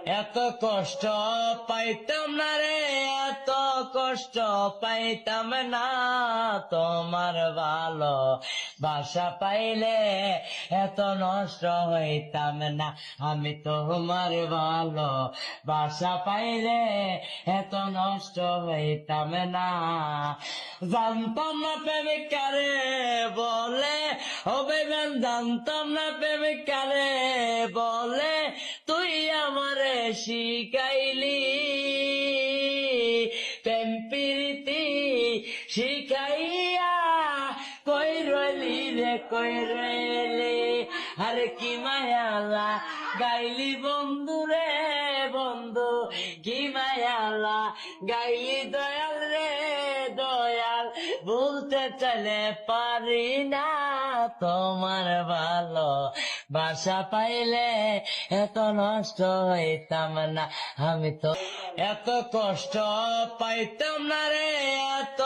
এত কষ্ট পাইতাম না রে, এত কষ্ট পাইতাম না, তোমার ভালো বাসা পাইলে এত নষ্ট হইতাম না। আমি তোমার ভালো বাসা পাইলে এত নষ্ট হইতাম না। জানতাম না প্রেমিক কারে বলে, ও বেগান জানতাম না প্রেমিক কারে বলে, তুই আমারে শিখাইলি প্রেম প্রীতি শিখাইয়া, কই রইলি রে কই রইলি, আরে কি মায়ালা গাইলি বন্ধু রে বন্ধু, কি মায়ালা গাইলি দয়াল রে দয়াল, বলতে চলে পারি না, তোমার ভালো বাসা পাইলে এত নষ্ট হইতাম না। আমি তো এত কষ্ট পাইতাম না রে, এত